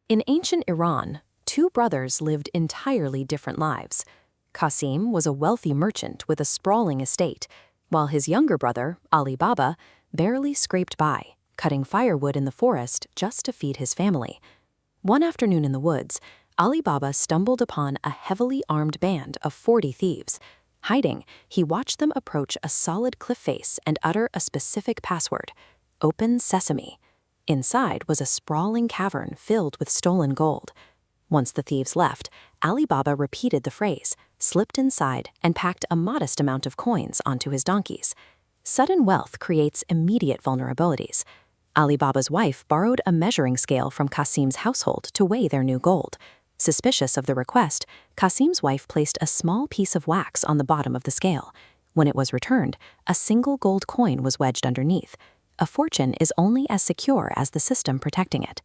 In ancient Iran, two brothers lived entirely different lives. Kasim was a wealthy merchant with a sprawling estate, while his younger brother, AliBaba, barely scraped by, cutting firewood in the forest just to feed his family. One afternoon in the woods, AliBaba stumbled upon a heavily armed band of 40 thieves. Hiding, he watched them approach a solid cliff face and utter a specific password: "Open Sesame." Inside was a sprawling cavern filled with stolen gold. Once the thieves left, AliBaba repeated the phrase, slipped inside, and packed a modest amount of coins onto his donkeys. Sudden wealth creates immediate vulnerabilities. AliBaba's wife borrowed a measuring scale from Kasim's household to weigh their new gold. Suspicious of the request, Kasim's wife placed a small piece of wax on the bottom of the scale. When it was returned, a single gold coin was wedged underneath. A fortune is only as secure as the system protecting it.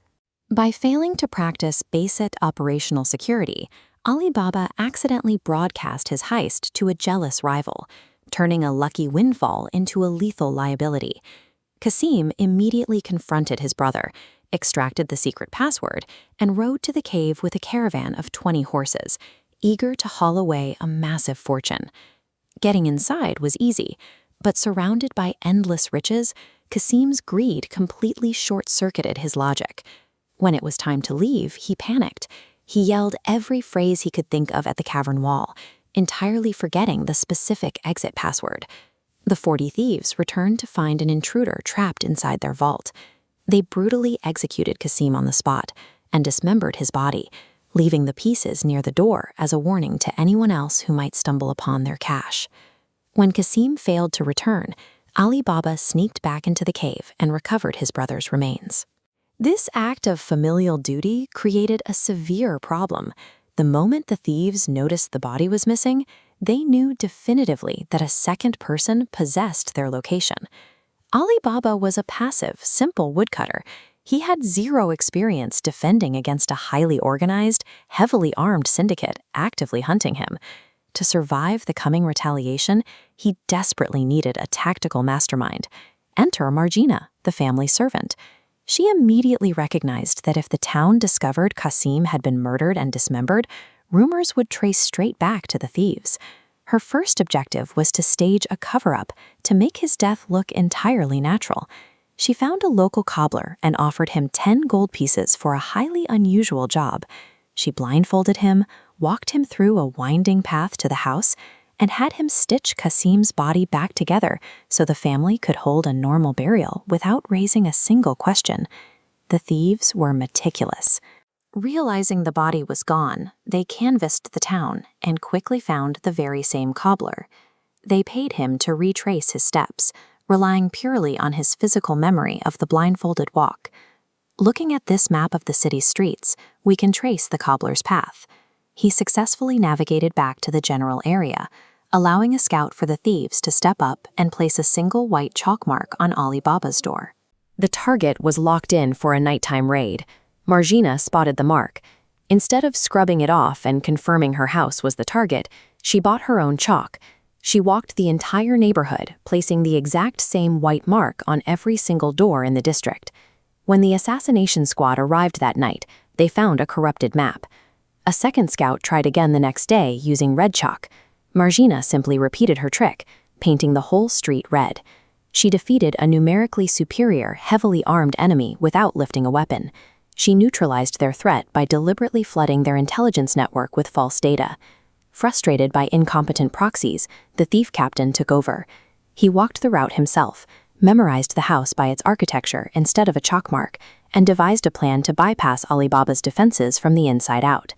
By failing to practice basic operational security, AliBaba accidentally broadcast his heist to a jealous rival, turning a lucky windfall into a lethal liability. Kasim immediately confronted his brother, extracted the secret password, and rode to the cave with a caravan of 20 horses, eager to haul away a massive fortune. Getting inside was easy, but surrounded by endless riches, Kasim's greed completely short-circuited his logic. When it was time to leave, he panicked. He yelled every phrase he could think of at the cavern wall, entirely forgetting the specific exit password. The 40 thieves returned to find an intruder trapped inside their vault. They brutally executed Kasim on the spot and dismembered his body, leaving the pieces near the door as a warning to anyone else who might stumble upon their cache. When Kasim failed to return, AliBaba sneaked back into the cave and recovered his brother's remains. This act of familial duty created a severe problem. The moment the thieves noticed the body was missing, they knew definitively that a second person possessed their location. AliBaba was a passive, simple woodcutter. He had zero experience defending against a highly organized, heavily armed syndicate actively hunting him. To survive the coming retaliation, he desperately needed a tactical mastermind. Enter Marjina, the family servant. She immediately recognized that if the town discovered Kasim had been murdered and dismembered, rumors would trace straight back to the thieves. Her first objective was to stage a cover-up to make his death look entirely natural. She found a local cobbler and offered him 10 gold pieces for a highly unusual job. She blindfolded him, walked him through a winding path to the house, and had him stitch Kasim's body back together so the family could hold a normal burial without raising a single question. The thieves were meticulous. Realizing the body was gone, they canvassed the town and quickly found the very same cobbler. They paid him to retrace his steps, relying purely on his physical memory of the blindfolded walk. Looking at this map of the city's streets, we can trace the cobbler's path. He successfully navigated back to the general area, allowing a scout for the thieves to step up and place a single white chalk mark on AliBaba's door. The target was locked in for a nighttime raid. Marjina spotted the mark. Instead of scrubbing it off and confirming her house was the target, she bought her own chalk. She walked the entire neighborhood, placing the exact same white mark on every single door in the district. When the assassination squad arrived that night, they found a corrupted map. A second scout tried again the next day using red chalk. Marjina simply repeated her trick, painting the whole street red. She defeated a numerically superior, heavily armed enemy without lifting a weapon. She neutralized their threat by deliberately flooding their intelligence network with false data. Frustrated by incompetent proxies, the thief captain took over. He walked the route himself, memorized the house by its architecture instead of a chalk mark, and devised a plan to bypass AliBaba's defenses from the inside out.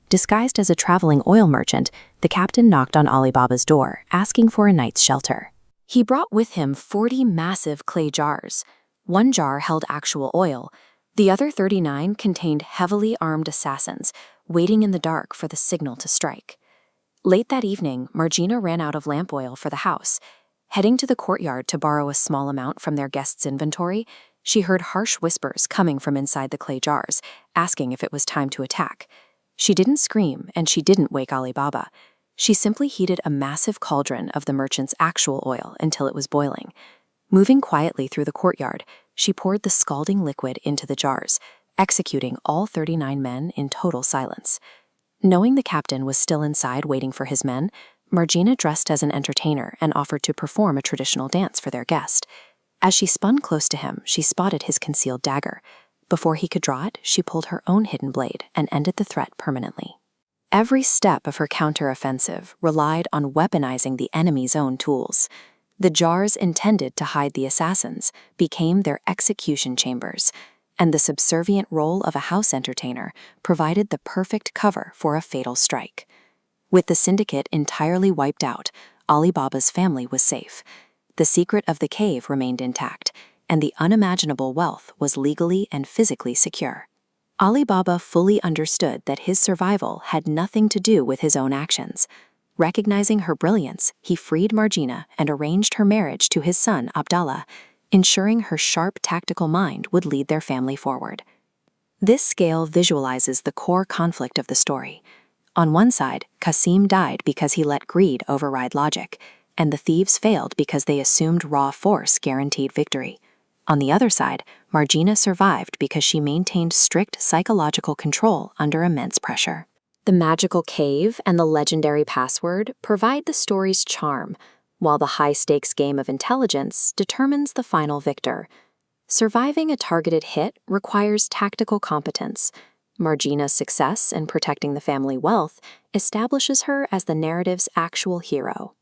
Disguised as a traveling oil merchant, the captain knocked on AliBaba's door, asking for a night's shelter. He brought with him 40 massive clay jars. One jar held actual oil. The other 39 contained heavily armed assassins, waiting in the dark for the signal to strike. Late that evening, Marjina ran out of lamp oil for the house. Heading to the courtyard to borrow a small amount from their guests' inventory, she heard harsh whispers coming from inside the clay jars, asking if it was time to attack. She didn't scream, and she didn't wake AliBaba. She simply heated a massive cauldron of the merchant's actual oil until it was boiling. Moving quietly through the courtyard, she poured the scalding liquid into the jars, executing all 39 men in total silence. Knowing the captain was still inside waiting for his men, Marjina dressed as an entertainer and offered to perform a traditional dance for their guest. As she spun close to him, she spotted his concealed dagger. Before he could draw it, she pulled her own hidden blade and ended the threat permanently. Every step of her counter-offensive relied on weaponizing the enemy's own tools. The jars intended to hide the assassins became their execution chambers, and the subservient role of a house entertainer provided the perfect cover for a fatal strike. With the syndicate entirely wiped out, AliBaba's family was safe. The secret of the cave remained intact, and the unimaginable wealth was legally and physically secure. AliBaba fully understood that his survival had nothing to do with his own actions. Recognizing her brilliance, he freed Marjina and arranged her marriage to his son Abdallah, ensuring her sharp tactical mind would lead their family forward. This scale visualizes the core conflict of the story. On one side, Kasim died because he let greed override logic, and the thieves failed because they assumed raw force guaranteed victory. On the other side, Marjina survived because she maintained strict psychological control under immense pressure. The magical cave and the legendary password provide the story's charm, while the high-stakes game of intelligence determines the final victor. Surviving a targeted hit requires tactical competence. Marjina's success in protecting the family wealth establishes her as the narrative's actual hero.